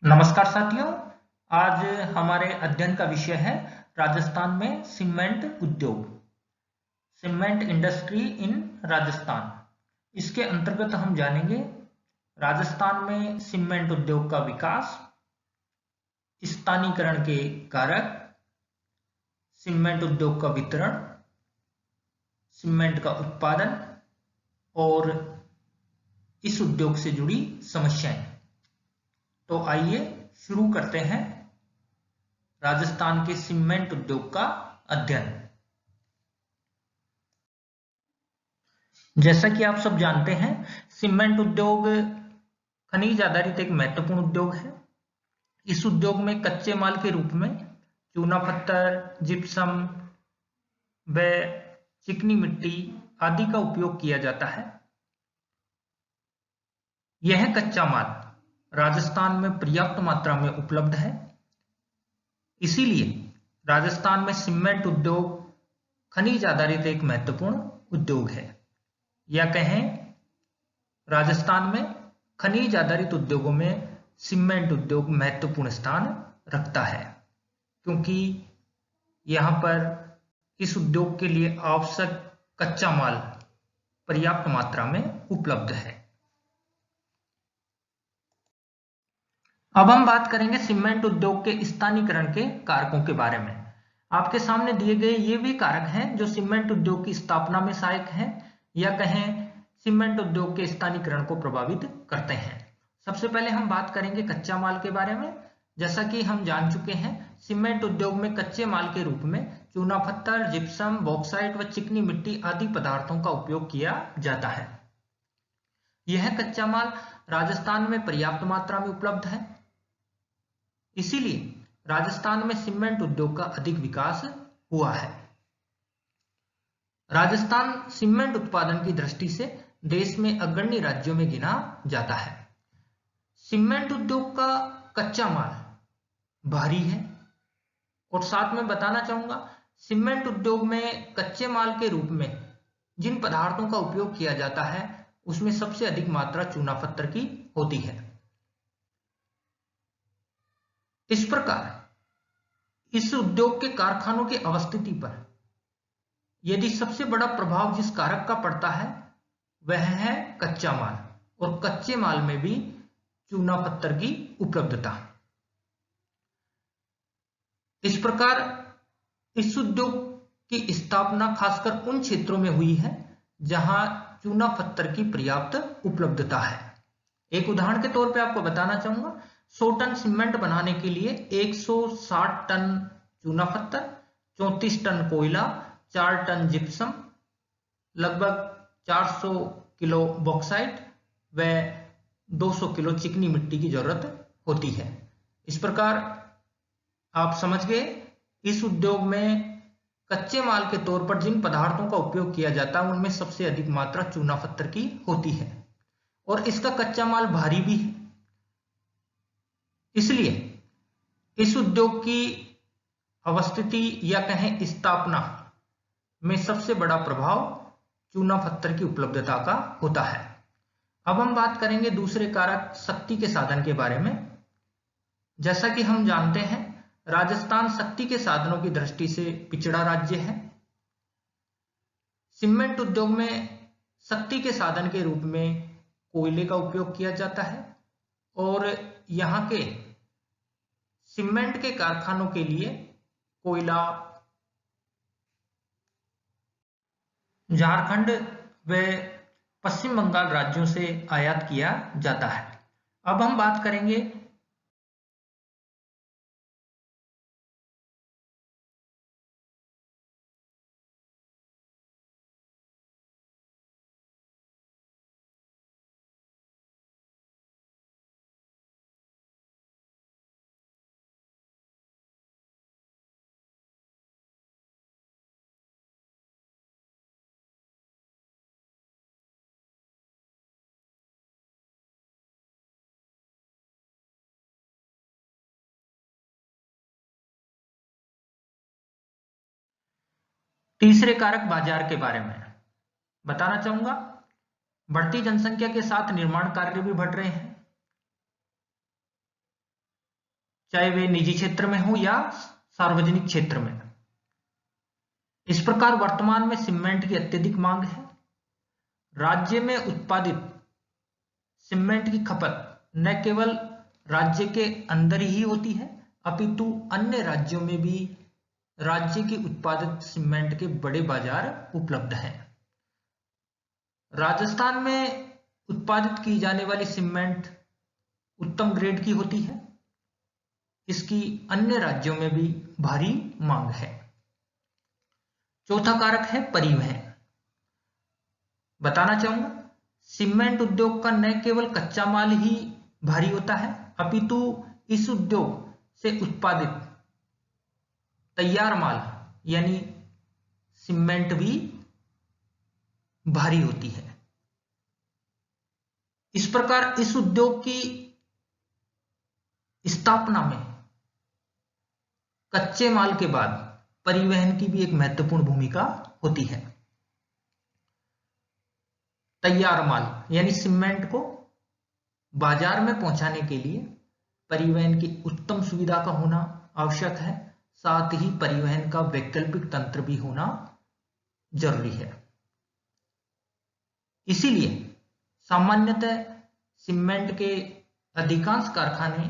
नमस्कार साथियों। आज हमारे अध्ययन का विषय है राजस्थान में सीमेंट उद्योग, सीमेंट इंडस्ट्री इन राजस्थान। इसके अंतर्गत हम जानेंगे राजस्थान में सीमेंट उद्योग का विकास, स्थानीयकरण के कारक, सीमेंट उद्योग का वितरण, सीमेंट का उत्पादन और इस उद्योग से जुड़ी समस्याएं। तो आइए शुरू करते हैं राजस्थान के सीमेंट उद्योग का अध्ययन। जैसा कि आप सब जानते हैं, सीमेंट उद्योग खनिज आधारित एक महत्वपूर्ण उद्योग है। इस उद्योग में कच्चे माल के रूप में चूना पत्थर, जिप्सम व चिकनी मिट्टी आदि का उपयोग किया जाता है। यह कच्चा माल राजस्थान में पर्याप्त मात्रा में उपलब्ध है, इसीलिए राजस्थान में सीमेंट उद्योग खनिज आधारित एक महत्वपूर्ण उद्योग है, या कहें राजस्थान में खनिज आधारित उद्योगों में सीमेंट उद्योग महत्वपूर्ण स्थान रखता है, क्योंकि यहां पर इस उद्योग के लिए आवश्यक कच्चा माल पर्याप्त मात्रा में उपलब्ध है। अब हम बात करेंगे सीमेंट उद्योग के स्थानीयकरण के कारकों के बारे में। आपके सामने दिए गए ये वे कारक हैं जो सीमेंट उद्योग की स्थापना में सहायक हैं, या कहें सीमेंट उद्योग के स्थानीयकरण को प्रभावित करते हैं। सबसे पहले हम बात करेंगे कच्चा माल के बारे में। जैसा कि हम जान चुके हैं, सीमेंट उद्योग में कच्चे माल के रूप में चूना पत्थर, जिप्सम, बॉक्साइट व चिकनी मिट्टी आदि पदार्थों का उपयोग किया जाता है। यह कच्चा माल राजस्थान में पर्याप्त मात्रा में उपलब्ध है, इसीलिए राजस्थान में सीमेंट उद्योग का अधिक विकास हुआ है। राजस्थान सीमेंट उत्पादन की दृष्टि से देश में अग्रणी राज्यों में गिना जाता है। सीमेंट उद्योग का कच्चा माल भारी है, और साथ में बताना चाहूंगा, सीमेंट उद्योग में कच्चे माल के रूप में जिन पदार्थों का उपयोग किया जाता है उसमें सबसे अधिक मात्रा चूना पत्थर की होती है। इस प्रकार इस उद्योग के कारखानों की अवस्थिति पर यदि सबसे बड़ा प्रभाव जिस कारक का पड़ता है वह है कच्चा माल, और कच्चे माल में भी चूना पत्थर की उपलब्धता। इस प्रकार इस उद्योग की स्थापना खासकर उन क्षेत्रों में हुई है जहां चूना पत्थर की पर्याप्त उपलब्धता है। एक उदाहरण के तौर पे आपको बताना चाहूंगा, 100 टन सीमेंट बनाने के लिए 160 टन चूना पत्थर, 34 टन कोयला, 4 टन जिप्सम, लगभग 400 किलो बॉक्साइट व 200 किलो चिकनी मिट्टी की जरूरत होती है। इस प्रकार आप समझ गए, इस उद्योग में कच्चे माल के तौर पर जिन पदार्थों का उपयोग किया जाता है उनमें सबसे अधिक मात्रा चूना पत्थर की होती है, और इसका कच्चा माल भारी भी है। इसलिए इस उद्योग की अवस्थिति या कहें स्थापना में सबसे बड़ा प्रभाव चूना पत्थर की उपलब्धता का होता है। अब हम बात करेंगे दूसरे कारक शक्ति के साधन के बारे में। जैसा कि हम जानते हैं, राजस्थान शक्ति के साधनों की दृष्टि से पिछड़ा राज्य है। सीमेंट उद्योग में शक्ति के साधन के रूप में कोयले का उपयोग किया जाता है, और यहां के सीमेंट के कारखानों के लिए कोयला झारखंड व पश्चिम बंगाल राज्यों से आयात किया जाता है। अब हम बात करेंगे तीसरे कारक बाजार के बारे में। बताना चाहूंगा, बढ़ती जनसंख्या के साथ निर्माण कार्य भी बढ़ रहे हैं। चाहे वे निजी क्षेत्र में हो या सार्वजनिक क्षेत्र में। इस प्रकार वर्तमान में सीमेंट की अत्यधिक मांग है। राज्य में उत्पादित सीमेंट की खपत न केवल राज्य के अंदर ही होती है, अपितु अन्य राज्यों में भी राज्य के उत्पादित सीमेंट के बड़े बाजार उपलब्ध हैं। राजस्थान में उत्पादित की जाने वाली सीमेंट उत्तम ग्रेड की होती है। इसकी अन्य राज्यों में भी भारी मांग है। चौथा कारक है परिवहन। बताना चाहूंगा, सीमेंट उद्योग का न केवल कच्चा माल ही भारी होता है, अपितु इस उद्योग से उत्पादित तैयार माल यानी सीमेंट भी भारी होती है। इस प्रकार इस उद्योग की स्थापना में कच्चे माल के बाद परिवहन की भी एक महत्वपूर्ण भूमिका होती है। तैयार माल यानी सीमेंट को बाजार में पहुंचाने के लिए परिवहन की उत्तम सुविधा का होना आवश्यक है। साथ ही परिवहन का वैकल्पिक तंत्र भी होना जरूरी है। इसीलिए सामान्यतः सीमेंट के अधिकांश कारखाने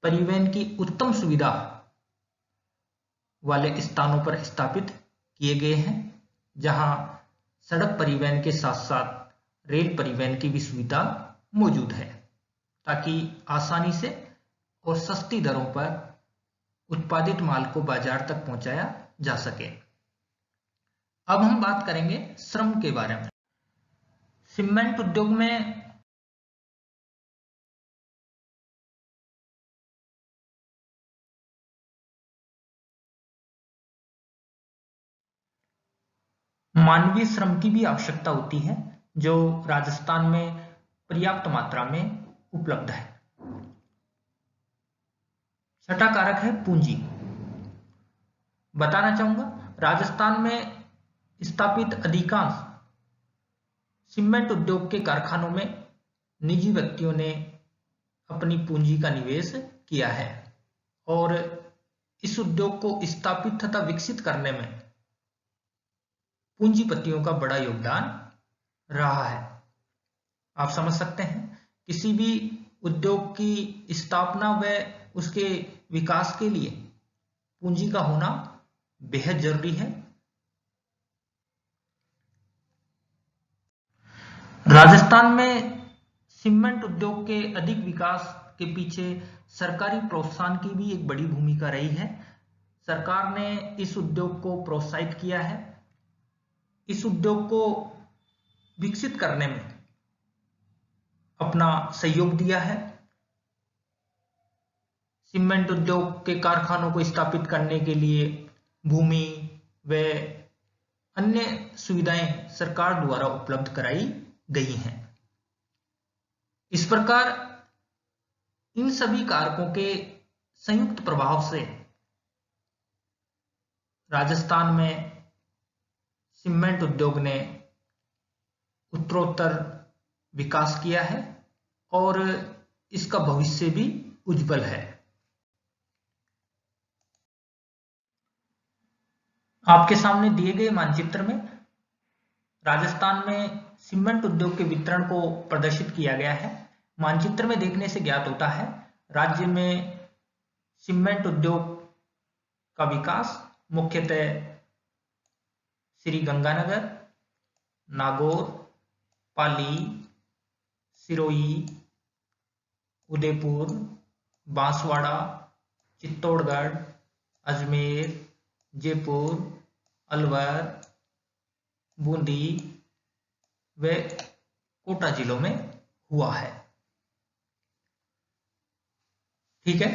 परिवहन की उत्तम सुविधा वाले स्थानों पर स्थापित किए गए हैं, जहां सड़क परिवहन के साथ साथ रेल परिवहन की भी सुविधा मौजूद है, ताकि आसानी से और सस्ती दरों पर उत्पादित माल को बाजार तक पहुंचाया जा सके। अब हम बात करेंगे श्रम के बारे में। सीमेंट उद्योग में मानवीय श्रम की भी आवश्यकता होती है, जो राजस्थान में पर्याप्त मात्रा में उपलब्ध है। छठा कारक है पूंजी। बताना चाहूंगा, राजस्थान में स्थापित अधिकांश सीमेंट उद्योग के कारखानों में निजी व्यक्तियों ने अपनी पूंजी का निवेश किया है और इस उद्योग को स्थापित तथा विकसित करने में पूंजीपतियों का बड़ा योगदान रहा है। आप समझ सकते हैं, किसी भी उद्योग की स्थापना व उसके विकास के लिए पूंजी का होना बेहद जरूरी है। राजस्थान में सीमेंट उद्योग के अधिक विकास के पीछे सरकारी प्रोत्साहन की भी एक बड़ी भूमिका रही है। सरकार ने इस उद्योग को प्रोत्साहित किया है, इस उद्योग को विकसित करने में अपना सहयोग दिया है। सीमेंट उद्योग के कारखानों को स्थापित करने के लिए भूमि व अन्य सुविधाएं सरकार द्वारा उपलब्ध कराई गई हैं। इस प्रकार इन सभी कारकों के संयुक्त प्रभाव से राजस्थान में सीमेंट उद्योग ने उत्तरोत्तर विकास किया है और इसका भविष्य भी उज्जवल है। आपके सामने दिए गए मानचित्र में राजस्थान में सीमेंट उद्योग के वितरण को प्रदर्शित किया गया है। मानचित्र में देखने से ज्ञात होता है, राज्य में सीमेंट उद्योग का विकास मुख्यतः श्री गंगानगर, नागौर, पाली, सिरोही, उदयपुर, बांसवाड़ा, चित्तौड़गढ़, अजमेर, जयपुर, अलवर, बूंदी व कोटा जिलों में हुआ है। ठीक है,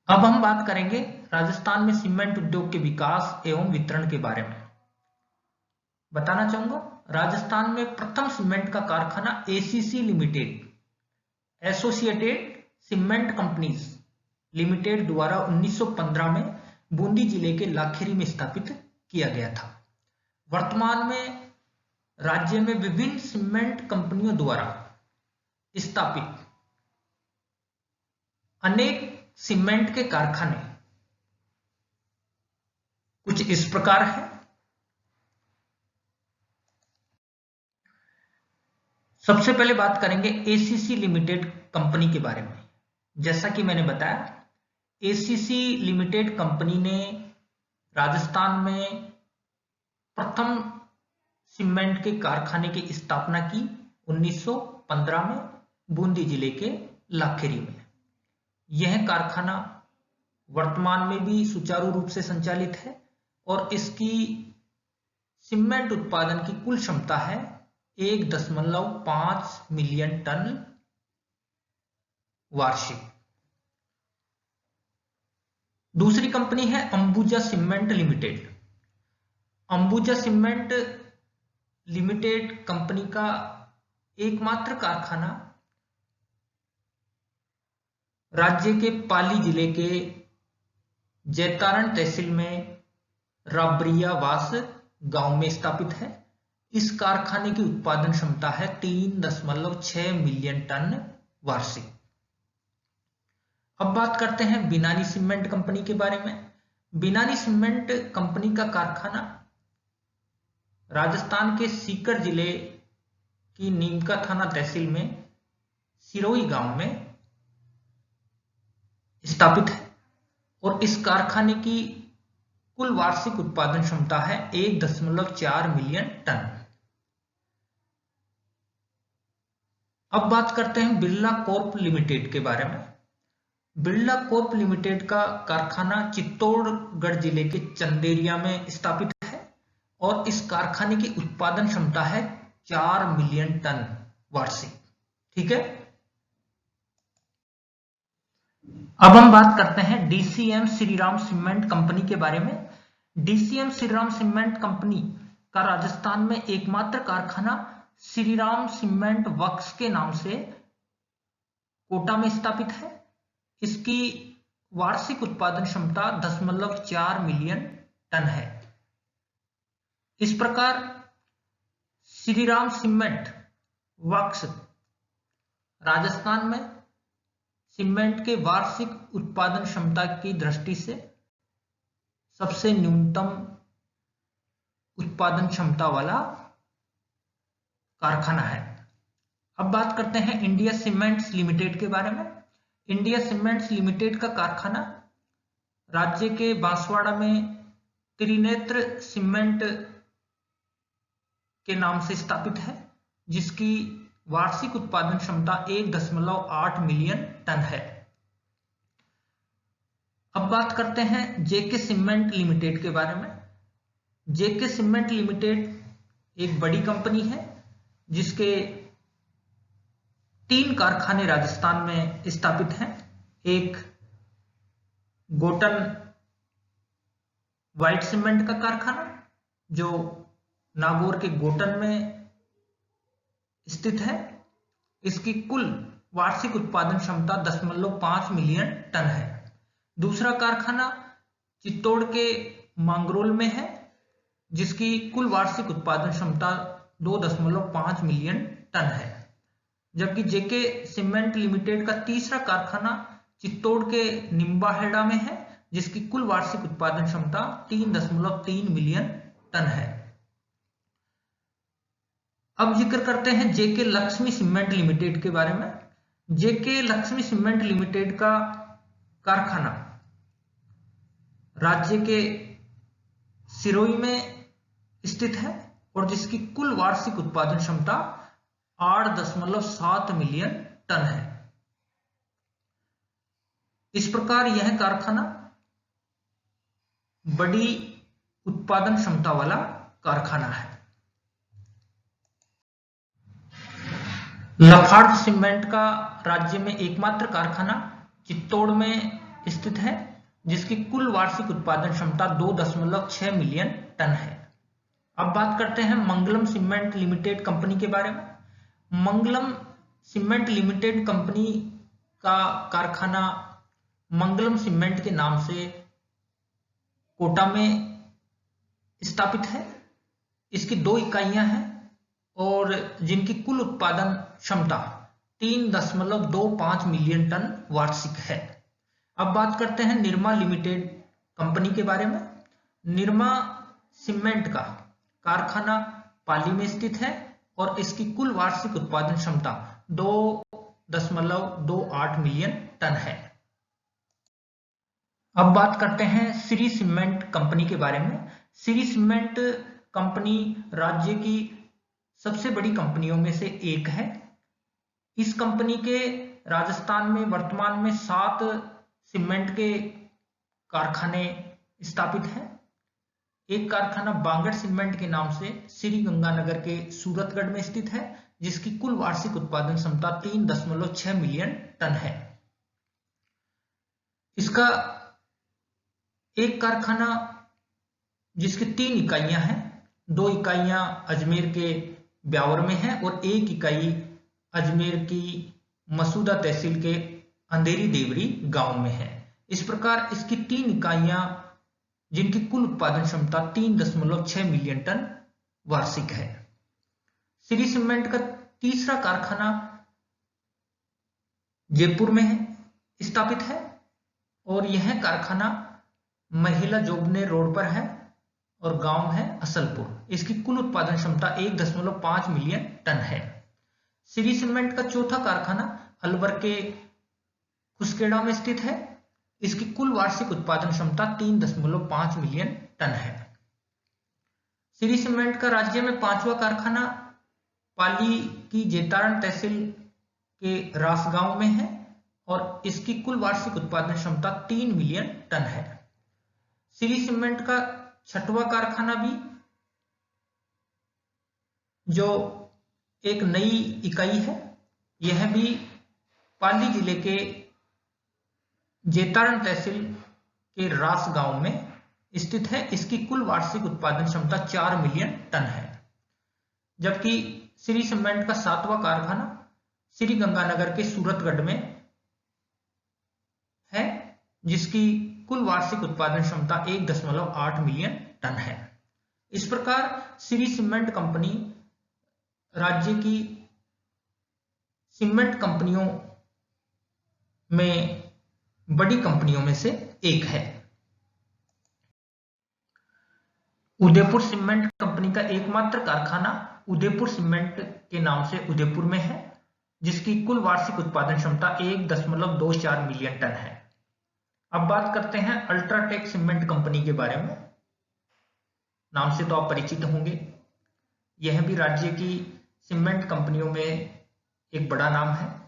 अब हम बात करेंगे राजस्थान में सीमेंट उद्योग के विकास एवं वितरण के बारे में। बताना चाहूंगा, राजस्थान में प्रथम सीमेंट का कारखाना ACC limited, associated cement companies limited द्वारा 1915 में बूंदी जिले के लाखेरी में स्थापित किया गया था। वर्तमान में राज्य में विभिन्न सीमेंट कंपनियों द्वारा स्थापित अनेक सीमेंट के कारखाने कुछ इस प्रकार हैं। सबसे पहले बात करेंगे एसीसी लिमिटेड कंपनी के बारे में। जैसा कि मैंने बताया, एसीसी लिमिटेड कंपनी ने राजस्थान में प्रथम सीमेंट के कारखाने की स्थापना की 1915 में बूंदी जिले के लाखेरी में। यह कारखाना वर्तमान में भी सुचारू रूप से संचालित है और इसकी सीमेंट उत्पादन की कुल क्षमता है 1.5 मिलियन टन वार्षिक। दूसरी कंपनी है Ambuja cement limited. Ambuja cement limited company का एकमात्र कारखाना राज्य के पाली जिले के जैतारण तहसील में राब्रियावास गांव में स्थापित है। इस कारखाने की उत्पादन क्षमता है 3.6 मिलियन टन वार्षिक। अब बात करते हैं बिनानी सीमेंट कंपनी के बारे में। बिनानी सीमेंट कंपनी का कारखाना राजस्थान के सीकर जिले की नीमका थाना तहसील में सिरोही गांव में स्थापित है और इस कारखाने की कुल वार्षिक उत्पादन क्षमता है 1.4 मिलियन टन। अब बात करते हैं बिरला कॉर्प लिमिटेड के बारे में। बिरला कॉर्प लिमिटेड का कारखाना चित्तौड़गढ़ जिले के चंदेरिया में स्थापित है और इस कारखाने की उत्पादन क्षमता है 4 मिलियन टन वार्षिक। ठीक है। अब हम बात करते हैं डीसीएम श्रीराम सीमेंट कंपनी के बारे में। डीसीएम श्रीराम सीमेंट कंपनी का राजस्थान में एकमात्र कारखाना श्रीराम सीमेंट वर्क्स के नाम से कोटा में स्थापित है। इसकी वार्षिक उत्पादन क्षमता 0.4 मिलियन टन है। इस प्रकार श्रीराम सीमेंट वर्क्स राजस्थान में सीमेंट के वार्षिक उत्पादन क्षमता की दृष्टि से सबसे न्यूनतम उत्पादन क्षमता वाला कारखाना है। अब बात करते हैं इंडिया सीमेंट्स लिमिटेड के बारे में। इंडिया सीमेंट्स लिमिटेड का कारखाना राज्य के बांसवाड़ा में त्रिनेत्र सीमेंट के नाम से स्थापित है, जिसकी वार्षिक उत्पादन क्षमता 1.8 मिलियन टन है। अब बात करते हैं जेके सीमेंट लिमिटेड के बारे में। जेके सीमेंट लिमिटेड एक बड़ी कंपनी है जिसके 3 कारखाने राजस्थान में स्थापित हैं। एक गोटन व्हाइट सीमेंट का कारखाना जो नागौर के गोटन में स्थित है। इसकी कुल वार्षिक उत्पादन क्षमता 0.5 मिलियन टन है। दूसरा कारखाना चित्तौड़ के मांगरोल में है, जिसकी कुल वार्षिक उत्पादन क्षमता 2.5 मिलियन टन है। जबकि जेके सीमेंट लिमिटेड का तीसरा कारखाना चित्तौड़ के निम्बाहेड़ा में है, जिसकी कुल वार्षिक उत्पादन क्षमता 3.3 मिलियन टन है। अब जिक्र करते हैं जेके लक्ष्मी सीमेंट लिमिटेड के बारे में। जेके लक्ष्मी सीमेंट लिमिटेड का कारखाना राज्य के सिरोही में स्थित है और जिसकी कुल वार्षिक उत्पादन क्षमता 8.7 मिलियन टन है। इस प्रकार यह कारखाना बड़ी उत्पादन क्षमता वाला कारखाना है। लाफार्ज सीमेंट का राज्य में एकमात्र कारखाना चित्तौड़ में स्थित है, जिसकी कुल वार्षिक उत्पादन क्षमता 2.6 मिलियन टन है। अब बात करते हैं मंगलम सीमेंट लिमिटेड कंपनी के बारे में। मंगलम सीमेंट लिमिटेड कंपनी का कारखाना मंगलम सीमेंट के नाम से कोटा में स्थापित है। इसकी 2 इकाइयां हैं और जिनकी कुल उत्पादन क्षमता 3.25 मिलियन टन वार्षिक है। अब बात करते हैं निरमा लिमिटेड कंपनी के बारे में। निरमा सीमेंट का कारखाना पाली में स्थित है और इसकी कुल वार्षिक उत्पादन क्षमता 2.28 मिलियन टन है। अब बात करते हैं श्री सीमेंट कंपनी के बारे में। श्री सीमेंट कंपनी राज्य की सबसे बड़ी कंपनियों में से एक है। इस कंपनी के राजस्थान में वर्तमान में 7 सीमेंट के कारखाने स्थापित हैं। एक कारखाना बांगड़ सीमेंट के नाम से श्री गंगानगर के सूरतगढ़ में स्थित है, जिसकी कुल वार्षिक उत्पादन क्षमता 3.6 मिलियन टन है। इसका एक कारखाना जिसकी 3 इकाइयां हैं, 2 इकाइयां अजमेर के ब्यावर में है और 1 इकाई अजमेर की मसूदा तहसील के अंधेरी देवरी गांव में है। इस प्रकार इसकी 3 इकाइयां जिनकी कुल उत्पादन क्षमता 3.6 मिलियन टन वार्षिक है। श्री सीमेंट का तीसरा कारखाना जयपुर में स्थापित है और यह कारखाना महिला जोबने रोड पर है और गांव है असलपुर। इसकी कुल उत्पादन क्षमता 1.5 मिलियन टन है। श्री सीमेंट का चौथा कारखाना अलवर के खुसखेड़ा में स्थित है। इसकी कुल वार्षिक उत्पादन क्षमता 3.5 मिलियन टन है। श्री सीमेंट का राज्य में 5वां कारखाना पाली की जेतारण तहसील के रास गांव में है और इसकी कुल वार्षिक उत्पादन क्षमता 3 मिलियन टन है। श्री सीमेंट का 6वां कारखाना भी, जो एक नई इकाई है, यह भी पाली जिले के जेतारण तहसील के रास गांव में स्थित है। इसकी कुल वार्षिक उत्पादन क्षमता 4 मिलियन टन है। जबकि श्री सीमेंट का 7वां कारखाना श्री गंगानगर के सूरतगढ़ में है, जिसकी कुल वार्षिक उत्पादन क्षमता 1.8 मिलियन टन है। इस प्रकार श्री सीमेंट कंपनी राज्य की सीमेंट कंपनियों में बड़ी कंपनियों में से एक है। उदयपुर सीमेंट कंपनी का एकमात्र कारखाना उदयपुर सीमेंट के नाम से उदयपुर में है, जिसकी कुल वार्षिक उत्पादन क्षमता 1.24 मिलियन टन है। अब बात करते हैं अल्ट्राटेक सीमेंट कंपनी के बारे में। नाम से तो आप परिचित होंगे। यह भी राज्य की सीमेंट कंपनियों में एक बड़ा नाम है।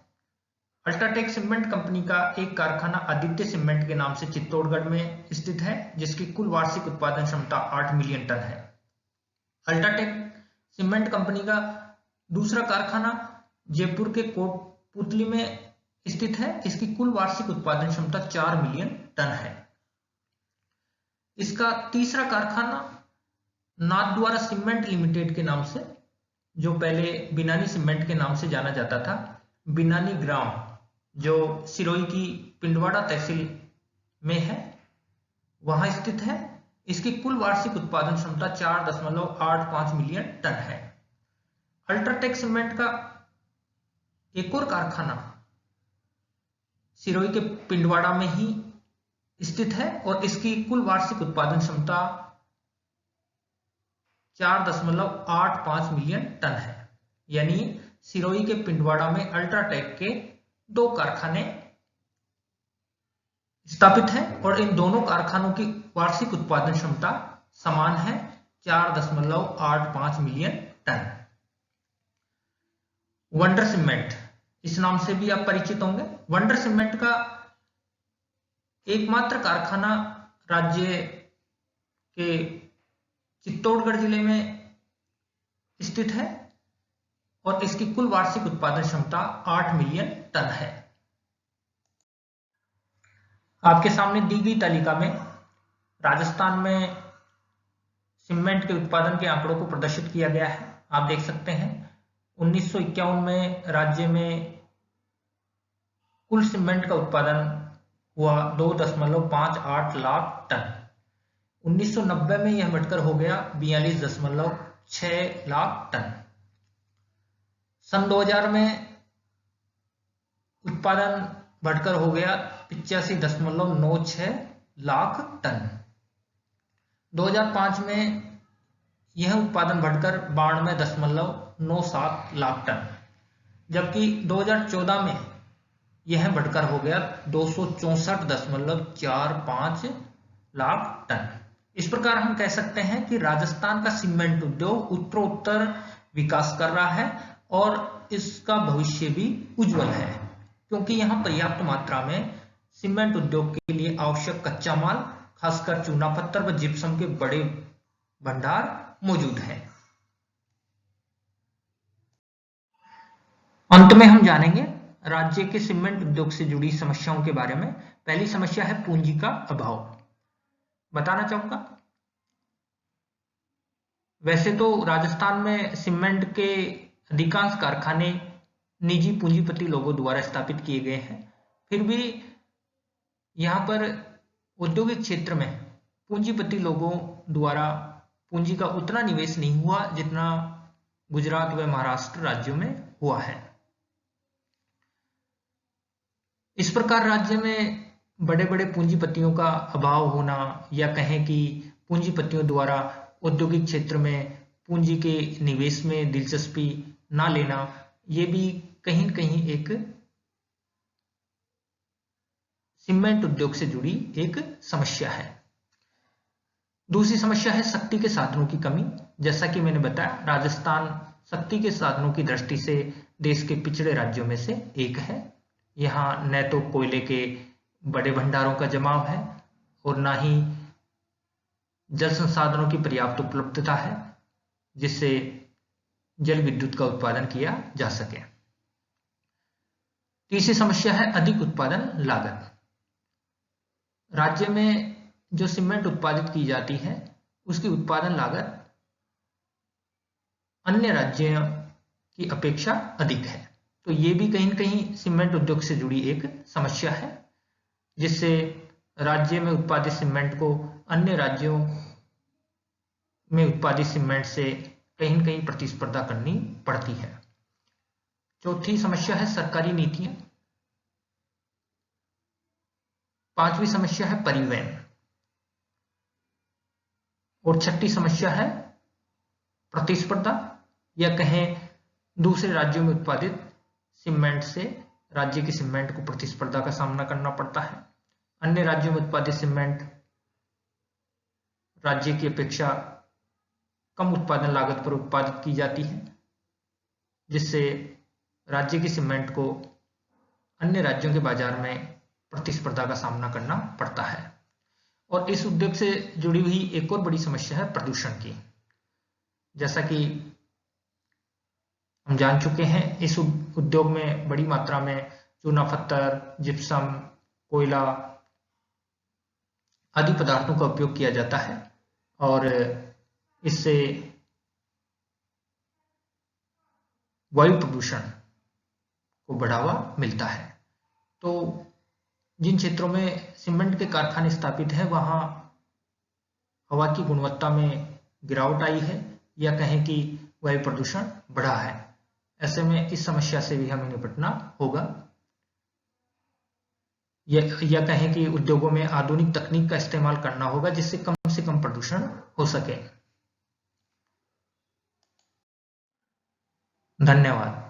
अल्ट्राटेक सीमेंट कंपनी का एक कारखाना आदित्य सीमेंट के नाम से चित्तौड़गढ़ में स्थित है, जिसकी कुल वार्षिक उत्पादन क्षमता 8 मिलियन टन है। अल्ट्राटेक सीमेंट कंपनी का दूसरा कारखाना जयपुर के कोटपुतली में स्थित है। इसकी कुल वार्षिक उत्पादन क्षमता 4 मिलियन टन है। इसका तीसरा कारखाना नाथद्वारा सीमेंट लिमिटेड के नाम से, जो पहले बिनानी सीमेंट के नाम से जाना जाता था, बिनानी ग्राम, जो सिरोही की पिंडवाड़ा तहसील में है, वहां स्थित है। इसकी कुल वार्षिक उत्पादन क्षमता 4.85 मिलियन टन है। अल्ट्राटेक सीमेंट का एक और कारखाना सिरोही के पिंडवाड़ा में ही स्थित है और इसकी कुल वार्षिक उत्पादन क्षमता 4.85 मिलियन टन है। यानी सिरोही के पिंडवाड़ा में अल्ट्राटेक के 2 कारखाने स्थापित हैं और इन दोनों कारखानों की वार्षिक उत्पादन क्षमता समान है, 4.85 मिलियन टन। वंडर सीमेंट, इस नाम से भी आप परिचित होंगे। वंडर सीमेंट का एकमात्र कारखाना राज्य के चित्तौड़गढ़ जिले में स्थित है और इसकी कुल वार्षिक उत्पादन क्षमता 8 मिलियन टन है। आपके सामने दी गई तालिका में राजस्थान में सीमेंट के उत्पादन के आंकड़ों को प्रदर्शित किया गया है। आप देख सकते हैं 1951 में राज्य में कुल सीमेंट का उत्पादन हुआ 2.58 लाख टन। 1990 में यह बढ़कर हो गया 42.6 लाख टन। सन 2000 में उत्पादन बढ़कर हो गया 85.96 लाख टन। 2005 में यह उत्पादन बढ़कर 92.97 लाख टन, जबकि 2014 में यह बढ़कर हो गया 264.45 लाख टन। इस प्रकार हम कह सकते हैं कि राजस्थान का सीमेंट उद्योग उत्तरोत्तर विकास कर रहा है और इसका भविष्य भी उज्जवल है, क्योंकि यहाँ पर्याप्त मात्रा में सीमेंट उद्योग के लिए आवश्यक कच्चा माल, खासकर चूना पत्थर व जिप्सम के बड़े भंडार मौजूद हैं। अंत में हम जानेंगे राज्य के सीमेंट उद्योग से जुड़ी समस्याओं के बारे में। पहली समस्या है पूंजी का अभाव। बताना चाहूंगा, वैसे तो राजस्थान में सीमेंट के अधिकांश कारखाने निजी पूंजीपति लोगों द्वारा स्थापित किए गए हैं, फिर भी यहाँ पर औद्योगिक क्षेत्र में पूंजीपति लोगों द्वारा पूंजी का उतना निवेश नहीं हुआ जितना गुजरात व महाराष्ट्र राज्यों में हुआ है। इस प्रकार राज्य में बड़े बड़े पूंजीपतियों का अभाव होना, या कहें कि पूंजीपतियों द्वारा औद्योगिक क्षेत्र में पूंजी के निवेश में दिलचस्पी ना लेना, ये भी कहीं न कहीं एक सीमेंट उद्योग से जुड़ी एक समस्या है। दूसरी समस्या है शक्ति के साधनों की कमी। जैसा कि मैंने बताया, राजस्थान शक्ति के साधनों की दृष्टि से देश के पिछड़े राज्यों में से एक है। यहाँ न तो कोयले के बड़े भंडारों का जमाव है और ना ही जल संसाधनों की पर्याप्त उपलब्धता है जिससे जल विद्युत का उत्पादन किया जा सके। तीसरी समस्या है अधिक उत्पादन लागत। राज्य में जो सीमेंट उत्पादित की जाती है उसकी उत्पादन लागत अन्य राज्यों की अपेक्षा अधिक है, तो ये भी कहीं न कहीं सीमेंट उद्योग से जुड़ी एक समस्या है, जिससे राज्य में उत्पादित सीमेंट को अन्य राज्यों में उत्पादित सीमेंट से कहीं न कहीं प्रतिस्पर्धा करनी पड़ती है। चौथी समस्या है सरकारी नीतियां। पांचवी समस्या है परिवहन और छठी समस्या है प्रतिस्पर्धा, या कहें दूसरे राज्यों में उत्पादित सीमेंट से राज्य के सीमेंट को प्रतिस्पर्धा का सामना करना पड़ता है। अन्य राज्यों में उत्पादित सीमेंट राज्य की अपेक्षा कम उत्पादन लागत पर उत्पादित की जाती है, जिससे राज्य के सीमेंट को अन्य राज्यों के बाजार में प्रतिस्पर्धा का सामना करना पड़ता है। और इस उद्योग से जुड़ी हुई एक और बड़ी समस्या है प्रदूषण की। जैसा कि हम जान चुके हैं, इस उद्योग में बड़ी मात्रा में चूना पत्थर, जिप्सम, कोयला आदि पदार्थों का उपयोग किया जाता है और इससे वायु प्रदूषण को बढ़ावा मिलता है। तो जिन क्षेत्रों में सीमेंट के कारखाने स्थापित हैं वहां हवा की गुणवत्ता में गिरावट आई है, या कहें कि वायु प्रदूषण बढ़ा है। ऐसे में इस समस्या से भी हमें निपटना होगा, या कहें कि उद्योगों में आधुनिक तकनीक का इस्तेमाल करना होगा जिससे कम से कम प्रदूषण हो सके। धन्यवाद।